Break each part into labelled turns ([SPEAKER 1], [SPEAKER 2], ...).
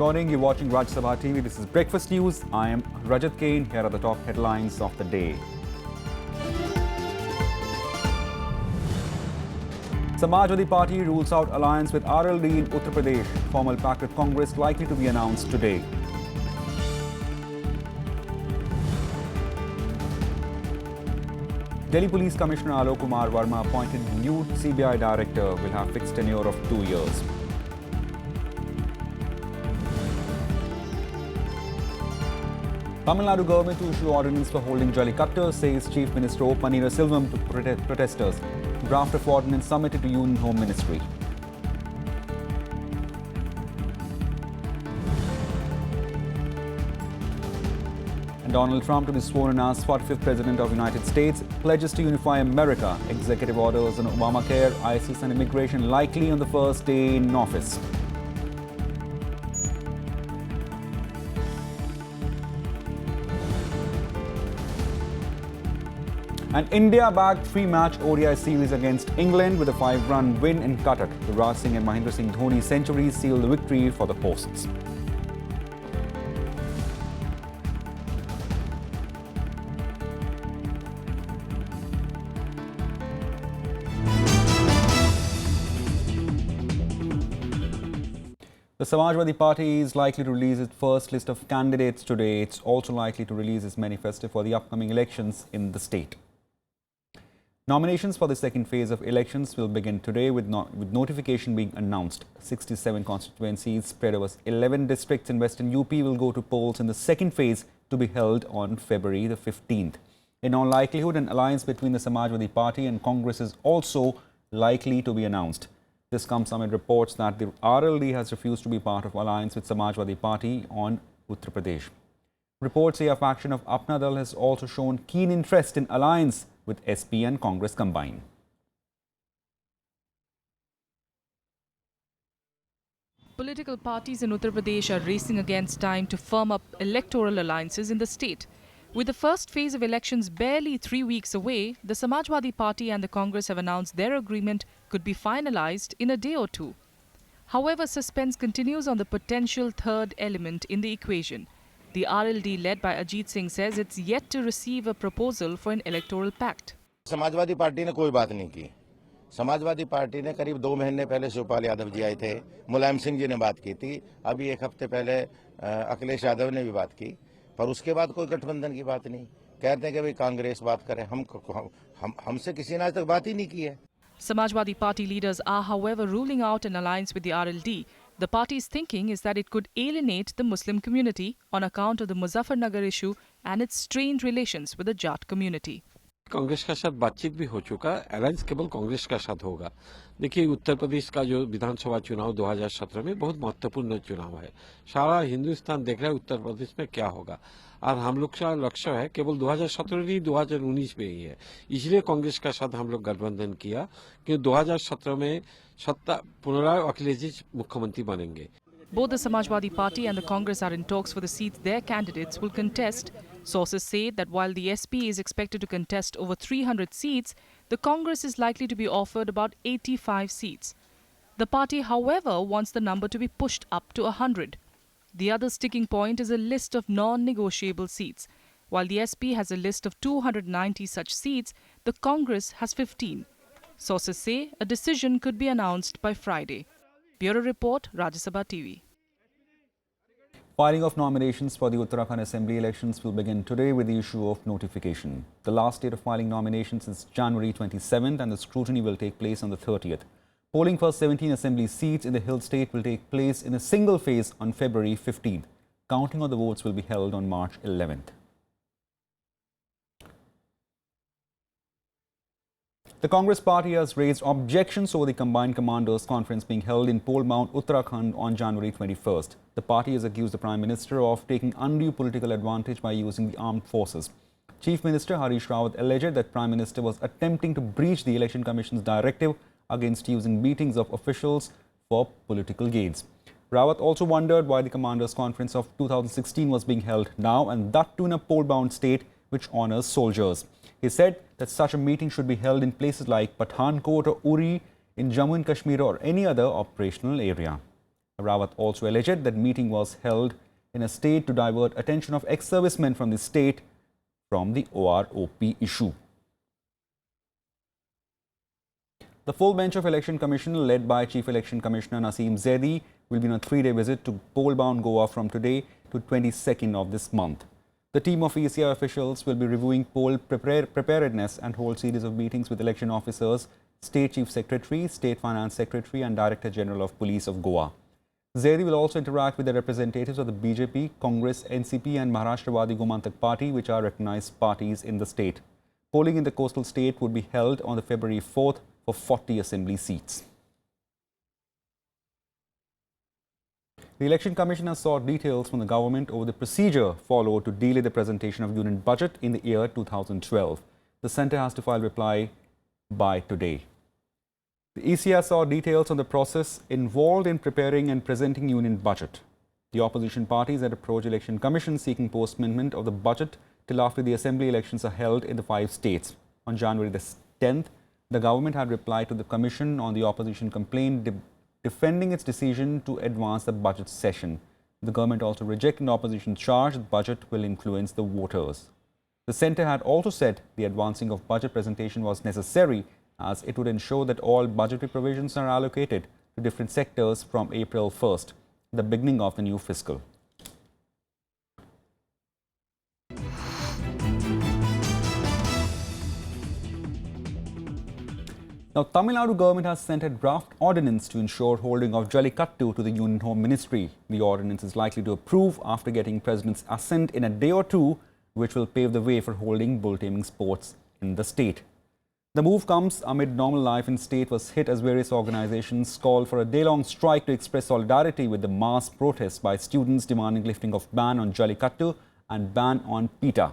[SPEAKER 1] morning. You're watching Rajya Sabha TV. This is Breakfast News. I am Rajat Kane. Here are the top headlines of the day. Samajwadi Party rules out alliance with RLD in Uttar Pradesh. Formal pact with Congress likely to be announced today. Delhi Police Commissioner Alok Kumar Verma appointed new CBI Director will have fixed tenure of 2 years. Tamil Nadu government to issue ordinance for holding Jallikattu, says Chief Minister Panneerselvam to protesters. Draft of ordinance submitted to Union Home Ministry. And Donald Trump to be sworn in as 45th President of the United States, pledges to unify America. Executive orders on Obamacare, ISIS and immigration likely on the first day in office. And India bagged 3-match ODI series against England with a 5-run win in Cuttack. Yuvraj Singh and Mahendra Dhoni centuries sealed the victory for the hosts. The Samajwadi Party is likely to release its first list of candidates today. It's also likely to release its manifesto for the upcoming elections in the state. Nominations for the second phase of elections will begin today with notification being announced. 67 constituencies spread over 11 districts in western UP will go to polls in the second phase to be held on February the 15th. In all likelihood, an alliance between the Samajwadi Party and Congress is also likely to be announced. This comes amid reports that the RLD has refused to be part of alliance with Samajwadi Party on Uttar Pradesh. Reports say a faction of Apna Dal has also shown keen interest in alliance with SP and Congress combined.
[SPEAKER 2] Political parties in Uttar Pradesh are racing against time to firm up electoral alliances in the state. With the first phase of elections barely 3 weeks away, the Samajwadi Party and the Congress have announced their agreement could be finalized in a day or two. However, suspense continues on the potential third element in the equation. The RLD, led by Ajit Singh, says it's yet to receive a proposal for an electoral pact.
[SPEAKER 3] Samajwadi party ने कोई बात नहीं की। Samajwadi party ने करीब 2 महीने पहले शिवपाल यादव जी आए थे, मुलायम सिंह जी ने बात की थी, अभी 1 हफ्ते पहले अखिलेश यादव ने भी बात की, पर उसके बाद कोई गठबंधन की बात नहीं। कहते हैं कि भाई कांग्रेस बात करे, हमसे किसी ने आज तक बात ही नहीं की है।
[SPEAKER 2] Samajwadi Party leaders are, however, ruling out an alliance with the RLD. The party's thinking is that it could alienate the Muslim community on account of the Muzaffarnagar issue and its strained relations with the Jat community.
[SPEAKER 4] Congress का साथ बातचीत भी हो चुका है, alliance केवल कांग्रेस का साथ होगा। देखिए, उत्तर प्रदेश का जो विधानसभा चुनाव 2017 में बहुत महत्वपूर्ण चुनाव है। सारा हिंदुस्तान देख रहा है उत्तर प्रदेश में क्या होगा, और हम लोग का लक्ष्य है केवल 2017 नहीं 2019 में ही है। इसलिए कांग्रेस का साथ हम लोग गठबंधन किया कि 2017 में सत्ता पुनराय अखिलेश जी मुख्यमंत्री बनेंगे।
[SPEAKER 2] Both the Samajwadi Party and the Congress are in talks for the seats their candidates will contest. Sources say that while the SP is expected to contest over 300 seats, the Congress is likely to be offered about 85 seats. The party, however, wants the number to be pushed up to 100. The other sticking point is a list of non-negotiable seats. While the SP has a list of 290 such seats, the Congress has 15. Sources say a decision could be announced by Friday. Bureau Report, Rajya Sabha TV.
[SPEAKER 1] Filing of nominations for the Uttarakhand Assembly elections will begin today with the issue of notification. The last date of filing nominations is January 27th and the scrutiny will take place on the 30th. Polling for 17 Assembly seats in the Hill State will take place in a single phase on February 15th. Counting of the votes will be held on March 11th. The Congress party has raised objections over the combined commanders conference being held in Pole Mount, Uttarakhand on January 21st. The party has accused the Prime Minister of taking undue political advantage by using the armed forces. Chief Minister Harish Rawat alleged that Prime Minister was attempting to breach the Election Commission's directive against using meetings of officials for political gains. Rawat also wondered why the commanders conference of 2016 was being held now, and that too in a poll-bound state which honours soldiers. He said that such a meeting should be held in places like Pathankot or Uri, in Jammu and Kashmir or any other operational area. Rawat also alleged that meeting was held in a state to divert attention of ex-servicemen from the state from the OROP issue. The full bench of Election Commission, led by Chief Election Commissioner Naseem Zaidi, will be on a 3-day visit to poll-bound Goa from today to 22nd of this month. The team of ECI officials will be reviewing poll preparedness and hold series of meetings with election officers, State Chief Secretary, State Finance Secretary and Director General of Police of Goa. Zaidi will also interact with the representatives of the BJP, Congress, NCP and Maharashtrawadi Gomantak Party, which are recognized parties in the state. Polling in the coastal state would be held on the February 4th for 40 assembly seats. The Election Commission has sought details from the government over the procedure followed to delay the presentation of union budget in the year 2012. The centre has to file reply by today. The ECI sought details on the process involved in preparing and presenting union budget. The opposition parties had approached Election Commission seeking postponement of the budget till after the assembly elections are held in the 5 states. On January the 10th, the government had replied to the Commission on the opposition complaint defending its decision to advance the budget session. The government also rejected an opposition charge that the budget will influence the voters. The centre had also said the advancing of budget presentation was necessary as it would ensure that all budgetary provisions are allocated to different sectors from April 1st, the beginning of the new fiscal. Now, Tamil Nadu government has sent a draft ordinance to ensure holding of Jallikattu to the Union Home Ministry. The ordinance is likely to approve after getting President's assent in a day or two, which will pave the way for holding bull taming sports in the state. The move comes amid normal life in state was hit as various organizations called for a day-long strike to express solidarity with the mass protests by students demanding lifting of ban on Jallikattu and ban on PETA.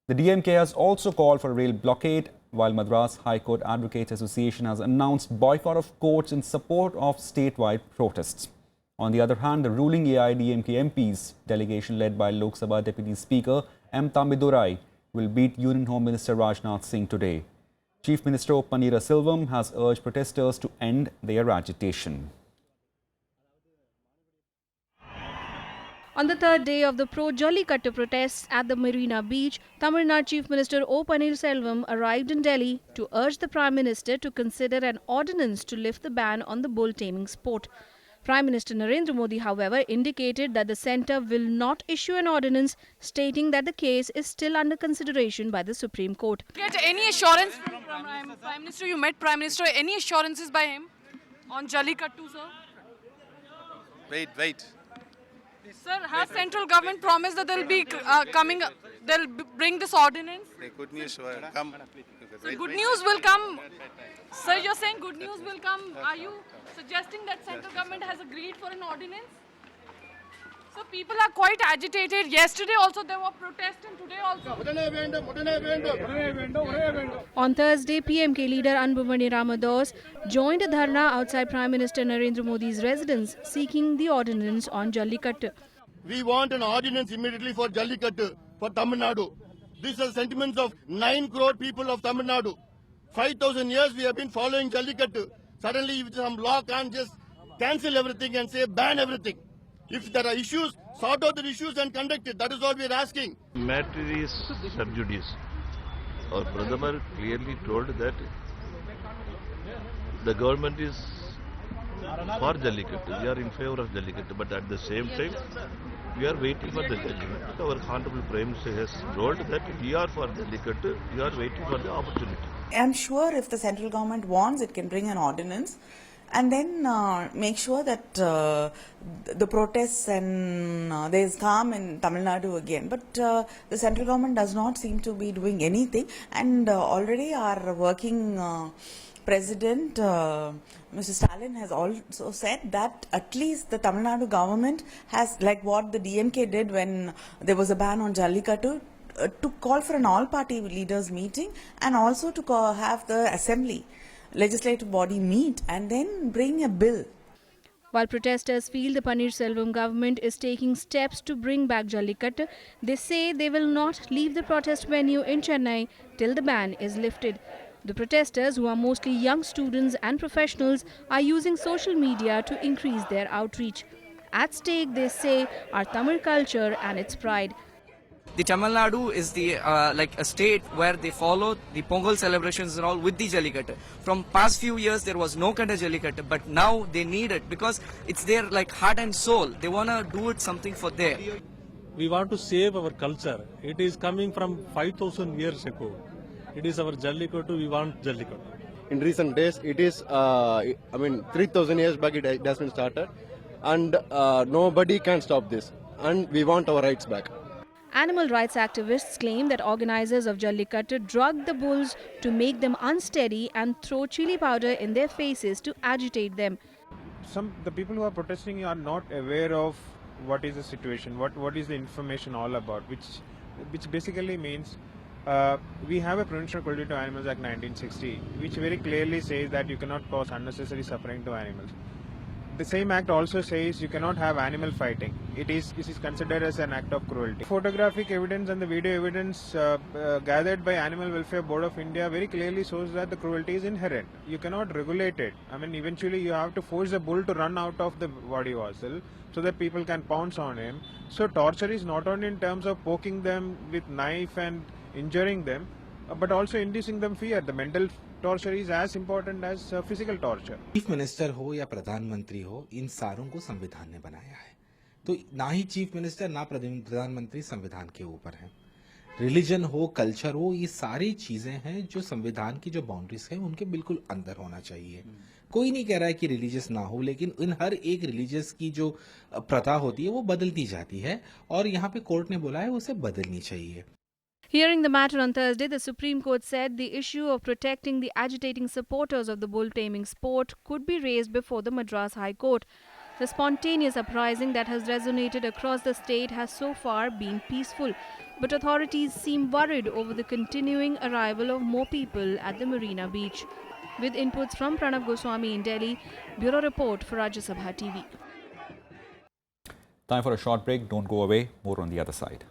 [SPEAKER 1] The DMK has also called for a rail blockade, while Madras High Court Advocates Association has announced boycott of courts in support of statewide protests. On the other hand, the ruling AIDMK MPs delegation led by Lok Sabha Deputy Speaker M. Thambidurai will meet Union Home Minister Rajnath Singh today. Chief Minister Panneerselvam has urged protesters to end their agitation.
[SPEAKER 5] On the third day of the pro-Jallikattu protests at the Marina Beach, Tamil Nadu Chief Minister O. Panneerselvam arrived in Delhi to urge the Prime Minister to consider an ordinance to lift the ban on the bull taming sport. Prime Minister Narendra Modi, however, indicated that the centre will not issue an ordinance, stating that the case is still under consideration by the Supreme Court.
[SPEAKER 6] Get any assurance from Prime Minister? You met Prime Minister. Any assurances by him on Jallikattu, sir?
[SPEAKER 7] Wait.
[SPEAKER 6] Sir, has central government promised that they'll bring this ordinance?
[SPEAKER 7] Good news will come.
[SPEAKER 6] So good news will come. Sir, you're saying good news will come. Are you suggesting that central government has agreed for an ordinance? So people are quite agitated. Yesterday also there were protests and today also.
[SPEAKER 5] On Thursday, PMK leader Anbumani Ramados joined a dharna outside Prime Minister Narendra Modi's residence seeking the ordinance on Jallikattu.
[SPEAKER 8] We want an ordinance immediately for Jallikattu, for Tamil Nadu. These are sentiments of 9 crore people of Tamil Nadu. 5,000 years we have been following Jallikattu. Suddenly some law can't just cancel everything and say ban everything. If there are issues, sort out the issues and conduct it. That is all we are asking.
[SPEAKER 9] Matter is sub judice. Our Pradhamar clearly told that the government is for Jallikattu. We are in favor of Jallikattu, but at the same time, we are waiting for the judgment. Our Honorable Prime Minister has told that we are for Jallikattu. We are waiting for the opportunity.
[SPEAKER 10] I am sure if the central government wants, it can bring an ordinance and then make sure that the protests and there is calm in Tamil Nadu again. But the central government does not seem to be doing anything, and already our working President Mr. Stalin has also said that at least the Tamil Nadu government has, like what the DMK did when there was a ban on Jallikattu, to call for an all-party leaders meeting and also to have the assembly, legislative body meet and then bring a bill.
[SPEAKER 5] While protesters feel the Panneerselvam government is taking steps to bring back Jallikattu, they say they will not leave the protest venue in Chennai till the ban is lifted. The protesters, who are mostly young students and professionals, are using social media to increase their outreach. At stake, they say, are Tamil culture and its pride.
[SPEAKER 7] The Tamil Nadu is the like a state where they follow the Pongal celebrations and all with the Jallikattu. From past few years there was no kind of Jallikattu, but now they need it because it's their like heart and soul. They wanna do it something for there.
[SPEAKER 11] We want to save our culture. It is coming from 5,000 years ago. It is our Jallikattu. We want Jallikattu.
[SPEAKER 8] In recent days, it is, 3,000 years back it has been started, and nobody can stop this. And we want our rights back.
[SPEAKER 5] Animal rights activists claim that organizers of Jallikattu drug the bulls to make them unsteady and throw chili powder in their faces to agitate them.
[SPEAKER 12] The people who are protesting are not aware of what is the situation, what is the information all about, which basically means we have a Prevention of Cruelty to Animals Act 1960, which very clearly says that you cannot cause unnecessary suffering to animals. The same act also says you cannot have animal fighting. It is considered as an act of cruelty. Photographic evidence and the video evidence gathered by Animal Welfare Board of India very clearly shows that the cruelty is inherent. You cannot regulate it. I mean, eventually you have to force the bull to run out of the body vessel so that people can pounce on him. So torture is not only in terms of poking them with knife and injuring them, but also inducing them fear. The mental torture is as important as physical torture.
[SPEAKER 13] Chief minister हो या प्रधानमंत्री हो, इन सारों को संविधान ने बनाया है, तो ना ही चीफ मिनिस्टर ना प्रधानमंत्री संविधान के ऊपर हैं। रिलीजन हो, कल्चर हो, ये सारी चीजें हैं जो संविधान की जो बाउंड्रीज है उनके बिल्कुल अंदर होना चाहिए। कोई नहीं कह रहा है कि रिलीजियस ना हो, लेकिन इन हर एक रिलीजियस की जो प्रथा होती है वो बदलती जाती है और यहाँ पे कोर्ट ने बोला है उसे बदलनी चाहिए।
[SPEAKER 5] Hearing the matter on Thursday, the Supreme Court said the issue of protecting the agitating supporters of the bull taming sport could be raised before the Madras High Court. The spontaneous uprising that has resonated across the state has so far been peaceful, but authorities seem worried over the continuing arrival of more people at the Marina Beach. With inputs from Pranav Goswami in Delhi, Bureau Report for Rajya Sabha TV.
[SPEAKER 1] Time for a short break. Don't go away. More on the other side.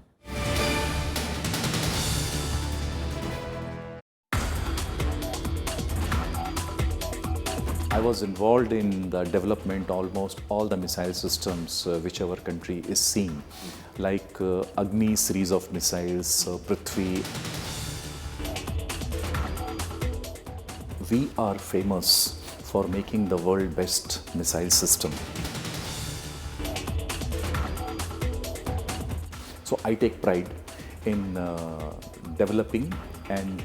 [SPEAKER 14] I was involved in the development almost all the missile systems which our country is seeing, like Agni series of missiles, Prithvi. We are famous for making the world best missile system. So I take pride in developing and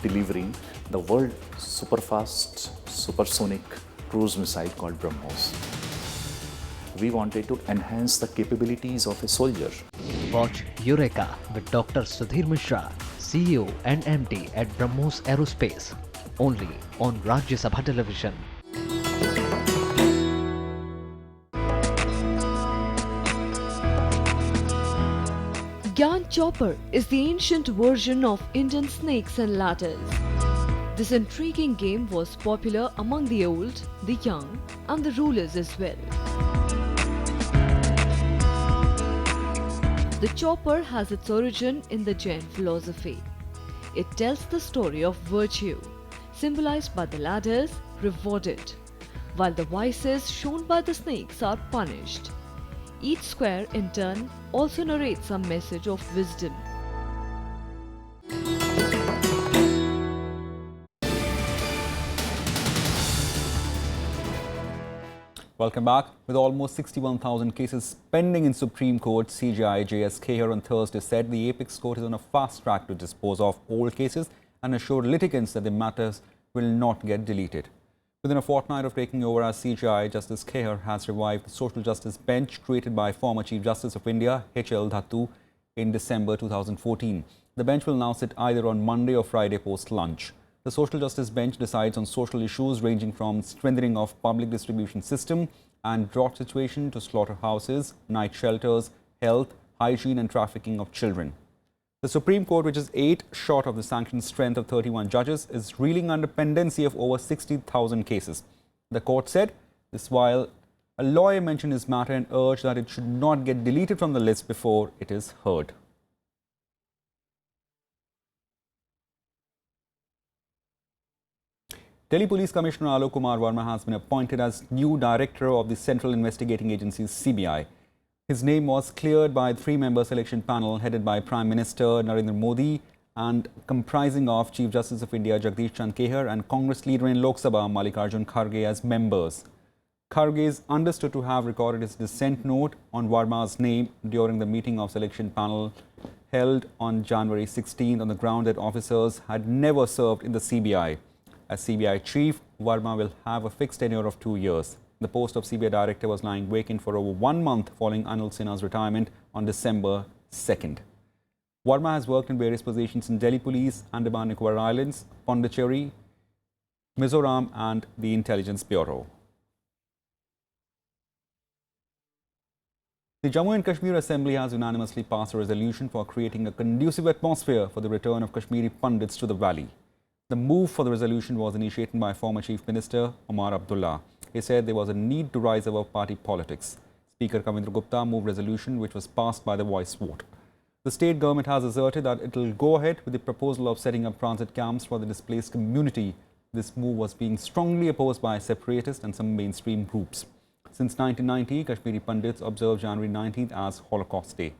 [SPEAKER 14] delivering the world super-fast, supersonic cruise missile called BrahMos. We wanted to enhance the capabilities of a soldier.
[SPEAKER 15] Watch Eureka with Dr. Sudhir Mishra, CEO and MD at BrahMos Aerospace, only on Rajya Sabha Television.
[SPEAKER 16] Gyan Chopper is the ancient version of Indian snakes and ladders. This intriguing game was popular among the old, the young, and the rulers as well. The chopper has its origin in the Jain philosophy. It tells the story of virtue, symbolized by the ladders, rewarded, while the vices shown by the snakes are punished. Each square, in turn, also narrates a message of wisdom.
[SPEAKER 1] Welcome back. With almost 61,000 cases pending in Supreme Court, CJI JSK here on Thursday said the Apex Court is on a fast track to dispose of all cases and assured litigants that the matters will not get deleted. Within a fortnight of taking over as CJI, Justice Kheir has revived the social justice bench created by former Chief Justice of India, H.L. Dhattu, in December 2014. The bench will now sit either on Monday or Friday post-lunch. The social justice bench decides on social issues ranging from strengthening of public distribution system and drought situation to slaughterhouses, night shelters, health, hygiene and trafficking of children. The Supreme Court, which is 8 short of the sanctioned strength of 31 judges, is reeling under pendency of over 60,000 cases. The court said this while a lawyer mentioned his matter and urged that it should not get deleted from the list before it is heard. Delhi Police Commissioner Alok Kumar Verma has been appointed as new director of the Central Investigating Agency CBI. His name was cleared by a three-member selection panel headed by Prime Minister Narendra Modi and comprising of Chief Justice of India Jagdish Chandra Kehar and Congress leader in Lok Sabha Mallikarjun Kharge as members. Kharge is understood to have recorded his dissent note on Verma's name during the meeting of selection panel held on January 16 on the ground that officers had never served in the CBI. As CBI chief, Verma will have a fixed tenure of 2 years. The post of CBI director was lying vacant for over 1 month following Anil Sinha's retirement on December 2nd. Verma has worked in various positions in Delhi Police, Andaman and Nicobar Islands, Pondicherry, Mizoram and the Intelligence Bureau. The Jammu and Kashmir Assembly has unanimously passed a resolution for creating a conducive atmosphere for the return of Kashmiri Pandits to the valley. The move for the resolution was initiated by former Chief Minister Omar Abdullah. He said there was a need to rise above party politics. Speaker Kavindra Gupta moved resolution which was passed by the voice vote. The state government has asserted that it will go ahead with the proposal of setting up transit camps for the displaced community. This move was being strongly opposed by separatists and some mainstream groups. Since 1990, Kashmiri Pandits observe January 19th as Holocaust Day.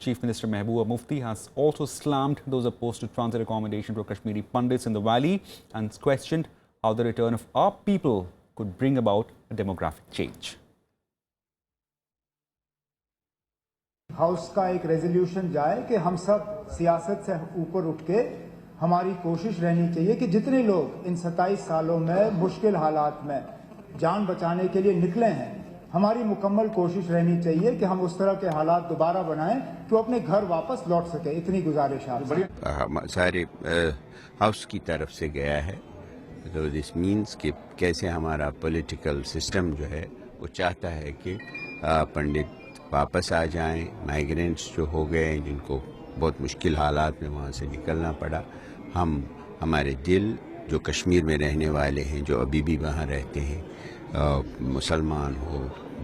[SPEAKER 1] Chief Minister Mehbooba Mufti has also slammed those opposed to transit accommodation for Kashmiri Pandits in the valley and questioned how the return of our people could bring about a demographic change.
[SPEAKER 17] House का एक resolution जाए कि हम सब सियासत से ऊपर उठ के हमारी कोशिश रहनी चाहिए कि जितने लोग इन 27 सालों में मुश्किल हालात में जान बचाने के लिए निकले हैं, हमारी मुकम्मल कोशिश रहनी चाहिए कि हम उस तरह के हालात दोबारा बनाएं कि वो अपने घर वापस लौट सके। इतनी गुजारिश है।
[SPEAKER 18] सारे हाउस की तरफ से गया है, तो दिस मीन्स कि कैसे हमारा पॉलिटिकल सिस्टम जो है वो चाहता है कि पंडित वापस आ जाएं, माइग्रेंट्स जो हो गए जिनको बहुत मुश्किल हालात में वहाँ से निकलना पड़ा, हमारे दिल जो कश्मीर में रहने वाले हैं, जो अभी भी वहाँ रहते हैं, मुसलमान हो,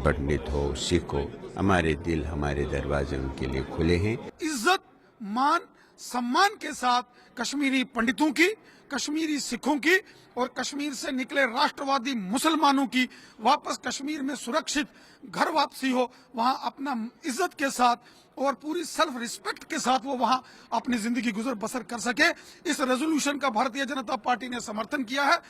[SPEAKER 18] पंडित हो, सिख हो, हमारे दिल, हमारे दरवाजे उनके लिए खुले हैं।
[SPEAKER 19] इज्जत, मान, सम्मान के साथ कश्मीरी पंडितों की, कश्मीरी सिखों की और कश्मीर से निकले राष्ट्रवादी मुसलमानों की वापस कश्मीर में सुरक्षित घर वापसी हो, वहां अपना इज्जत के साथ और पूरी सेल्फ रिस्पेक्ट के साथ वो वहां अपनी जिंदगी गुजर बसर कर सके। इस रेजोल्यूशन का भारतीय जनता पार्टी ने समर्थन किया है।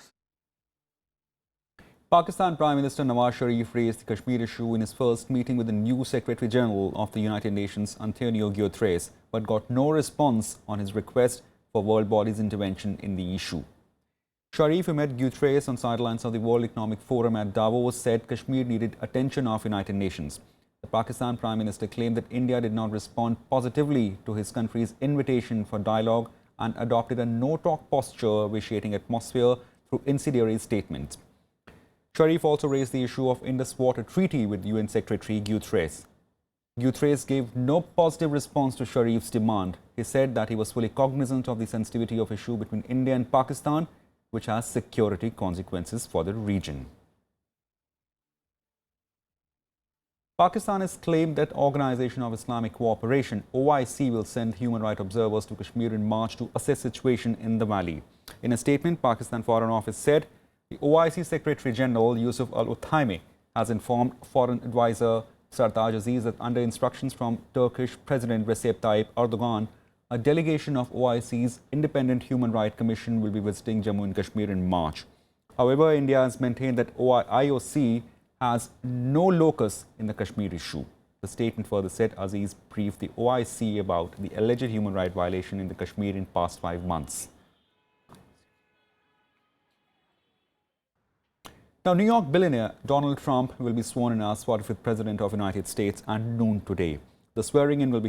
[SPEAKER 1] Pakistan Prime Minister Nawaz Sharif raised the Kashmir issue in his first meeting with the new Secretary General of the United Nations, Antonio Guterres, but got no response on his request for world bodies' intervention in the issue. Sharif, who met Guterres on sidelines of the World Economic Forum at Davos, said Kashmir needed attention of United Nations. The Pakistan Prime Minister claimed that India did not respond positively to his country's invitation for dialogue and adopted a no-talk posture, vitiating atmosphere through incendiary statements. Sharif also raised the issue of Indus Water Treaty with UN Secretary Guterres. Guterres gave no positive response to Sharif's demand. He said that he was fully cognizant of the sensitivity of issue between India and Pakistan, which has security consequences for the region. Pakistan has claimed that Organization of Islamic Cooperation, OIC, will send human rights observers to Kashmir in March to assess situation in the valley. In a statement, Pakistan Foreign Office said the OIC Secretary General Yusuf Al-Uthaymeh has informed Foreign Advisor Sartaj Aziz that under instructions from Turkish President Recep Tayyip Erdogan, a delegation of OIC's Independent Human Rights Commission will be visiting Jammu and Kashmir in March. However, India has maintained that IOC has no locus in the Kashmir issue. The statement further said Aziz briefed the OIC about the alleged human rights violation in the Kashmir in past 5 months. Now, New York billionaire Donald Trump will be sworn in as 45th President of the United States at noon today. The swearing-in will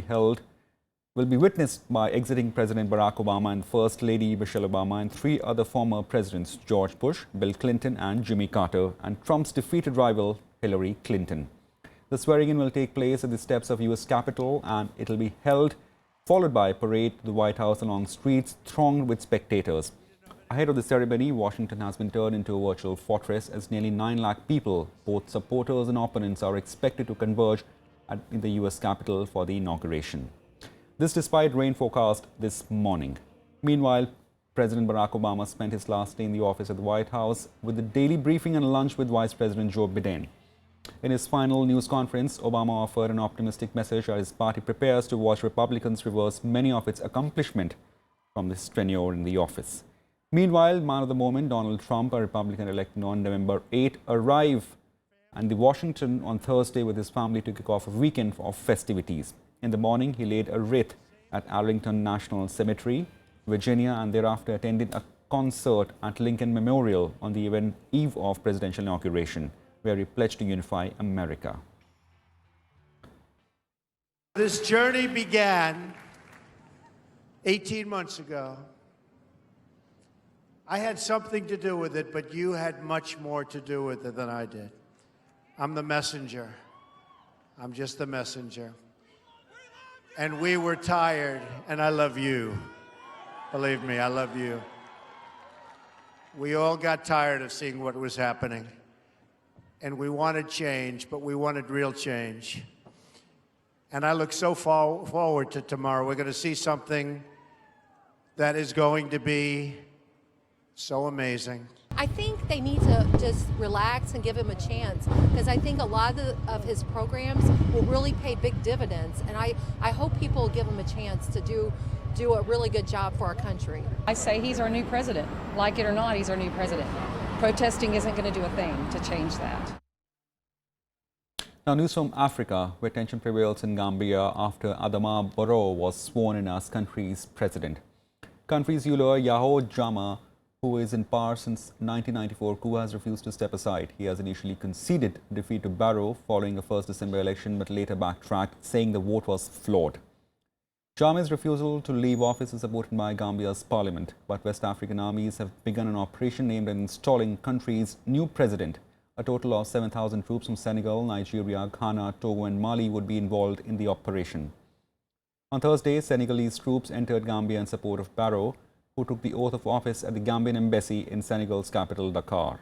[SPEAKER 1] be witnessed by exiting President Barack Obama and First Lady Michelle Obama and 3 other former presidents, George Bush, Bill Clinton and Jimmy Carter, and Trump's defeated rival Hillary Clinton. The swearing-in will take place at the steps of U.S. Capitol and it will be held followed by a parade to the White House along streets thronged with spectators. Ahead of the ceremony, Washington has been turned into a virtual fortress as nearly 9 lakh people, both supporters and opponents, are expected to converge in the U.S. Capitol for the inauguration. This despite rain forecast this morning. Meanwhile, President Barack Obama spent his last day in the office at the White House with a daily briefing and lunch with Vice President Joe Biden. In his final news conference, Obama offered an optimistic message as his party prepares to watch Republicans reverse many of its accomplishments from this tenure in the office. Meanwhile, man of the moment, Donald Trump, a Republican elected on November 8, arrived in Washington on Thursday with his family to kick off a weekend of festivities. In the morning, he laid a wreath at Arlington National Cemetery, Virginia, and thereafter attended a concert at Lincoln Memorial on the eve of presidential inauguration, where he pledged to unify America.
[SPEAKER 20] This journey began 18 months ago. I had something to do with it, but you had much more to do with it than I did. I'm the messenger. I'm just the messenger. And we were tired, and I love you. Believe me, I love you. We all got tired of seeing what was happening. And we wanted change, but we wanted real change. And I look so forward to tomorrow. We're going to see something that is going to be so amazing.
[SPEAKER 21] I think they need to just relax and give him a chance, because I think a lot of his programs will really pay big dividends, and I hope people will give him a chance to do a really good job for our country.
[SPEAKER 22] I say he's our new president. Like it or not, he's our new president. Protesting isn't going to do a thing to change that.
[SPEAKER 1] Now, news from Africa, where tension prevails in Gambia after Adama Barrow was sworn in as country's president. Country's ruler Yahya Jammeh, who is in power since 1994, coup has refused to step aside. He has initially conceded defeat to Barrow following a 1st December election, but later backtracked, saying the vote was flawed. Jammeh's refusal to leave office is supported by Gambia's parliament, but West African armies have begun an operation aimed at installing country's new president. A total of 7,000 troops from Senegal, Nigeria, Ghana, Togo and Mali would be involved in the operation. On Thursday, Senegalese troops entered Gambia in support of Barrow, who took the oath of office at the Gambian embassy in Senegal's capital, Dakar.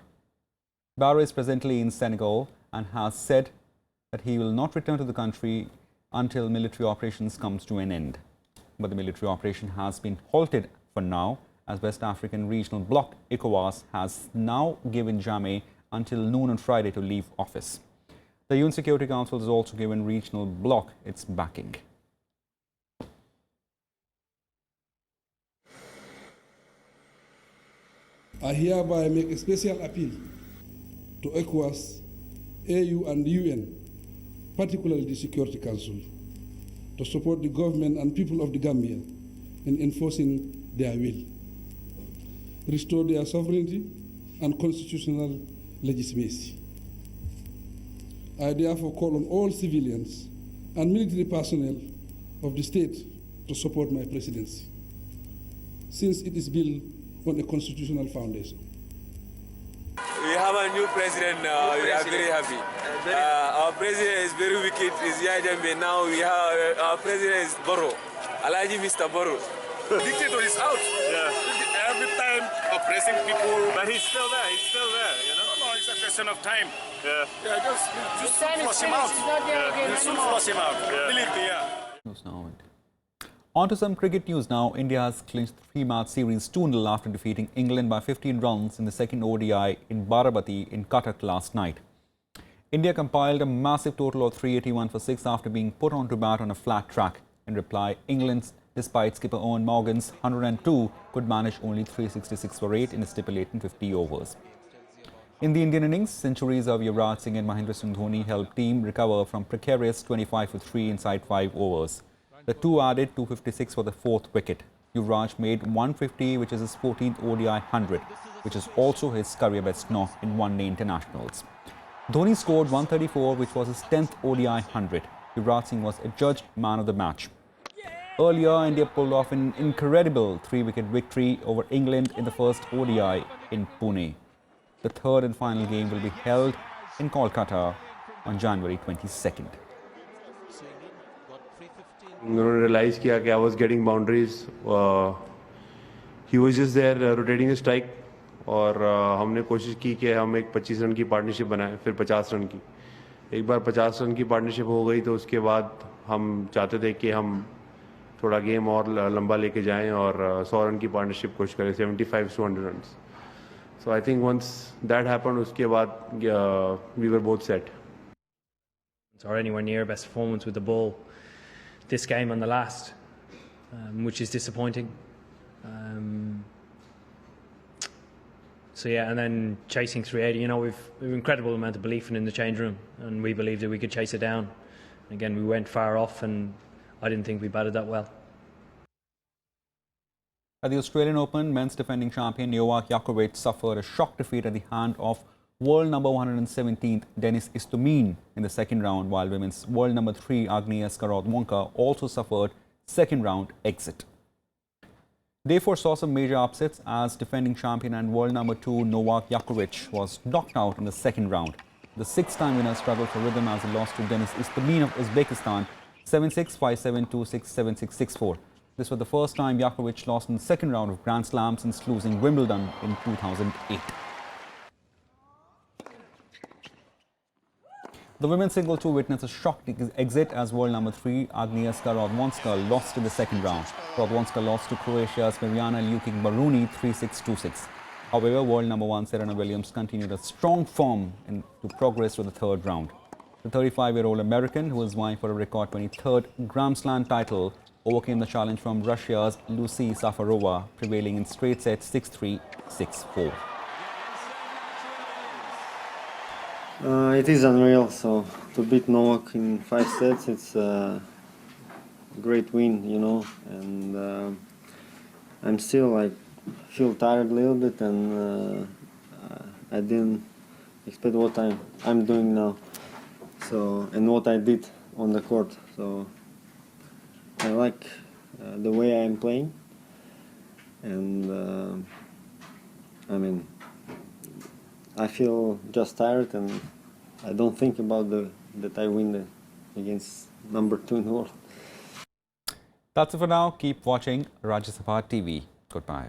[SPEAKER 1] Barrow is presently in Senegal and has said that he will not return to the country until military operations comes to an end. But the military operation has been halted for now, as West African regional bloc ECOWAS has now given Jammeh until noon on Friday to leave office. The UN Security Council has also given regional bloc its backing.
[SPEAKER 23] I hereby make a special appeal to ECOWAS, AU and UN, particularly the Security Council, to support the government and people of the Gambia in enforcing their will, restore their sovereignty and constitutional legitimacy. I therefore call on all civilians and military personnel of the state to support my presidency, since it is built on a constitutional foundation.
[SPEAKER 24] We have a new president now. We are very happy. Our president is very wicked. Is Yajambe. Now we have our president is Barrow. Alaji Mr. Barrow.
[SPEAKER 25] The dictator is out. Yeah. Every time oppressing people. But he's still there. He's still there. You know. No, it's a question of time. Yeah. Yeah. Just flush him out. Yeah. Soon flush him out. Yeah. Believe me. Yeah.
[SPEAKER 1] On to some cricket news now. India has clinched the 3-match series 2-0 after defeating England by 15 runs in the second ODI in Baramati in Cuttack last night. India compiled a massive total of 381 for 6 after being put on to bat on a flat track. In reply, England, despite skipper Owen Morgan's 102, could manage only 366 for 8 in a stipulated 50 overs. In the Indian innings, centuries of Yuvraj Singh and Mahendra Dhoni helped team recover from precarious 25 for 3 inside 5 overs. The two added 256 for the 4th wicket. Yuvraj made 150, which is his 14th ODI 100, which is also his career best knock in one-day internationals. Dhoni scored 134, which was his 10th ODI 100. Yuvraj Singh was adjudged man of the match. Earlier, India pulled off an incredible 3-wicket victory over England in the first ODI in Pune. The third and final game will be held in Kolkata on January 22nd.
[SPEAKER 26] उन्होंने realise किया कि I was getting boundaries he was just there rotating strike और हमने कोशिश की कि हम एक 25 रन की पार्टनरशिप बनाएं, फिर 50 रन की। एक बार 50 रन की पार्टनरशिप हो गई तो उसके बाद हम चाहते थे कि हम थोड़ा गेम और लंबा लेके जाएं और 100 रन की पार्टनरशिप कोशिश करें, 75 to 100 runs. So I think once that happened, उसके बाद we were both set.
[SPEAKER 2] Or anywhere near best performance with the ball this game on the last, which is disappointing. So yeah, and then chasing 380, you know, we've an incredible amount of belief in the change room, and we believed that we could chase it down. Again, we went far off, and I didn't think we batted that well.
[SPEAKER 1] At the Australian Open, men's defending champion Novak Djokovic suffered a shock defeat at the hand of world number 117th Denis Istomin in the second round, while women's world number 3 Agnieszka Radwanka also suffered second round exit. Day 4 saw some major upsets as defending champion and world number 2 Novak Djokovic was knocked out in the second round. The six-time winner struggled for rhythm as he lost to Denis Istomin of Uzbekistan 7-6, 5-7, 2-6, 7-6, 6-4. This was the first time Djokovic lost in the second round of Grand Slam since losing Wimbledon in 2008. The women's single too witnessed a shocking exit as world number 3 Agnieszka Radwanska lost in the second round. Radwanska lost to Croatia's Mirjana Lukic-Baruni 3-6, 2-6. However, world number 1 Serena Williams continued a strong form to progress to the third round. The 35-year-old American, who is vying for a record 23rd Grand Slam title, overcame the challenge from Russia's Lucy Safarova, prevailing in straight sets 6-3, 6-4.
[SPEAKER 3] It is unreal. So to beat Novak in 5 sets, it's a great win, you know. And I'm still feel tired a little bit, and I didn't expect what I'm doing now. So and what I did on the court. So I like the way I'm playing, and I mean, I feel just tired, and I don't think about that I win against number 2 in the world.
[SPEAKER 1] That's it for now. Keep watching Rajya Sabha TV. Goodbye.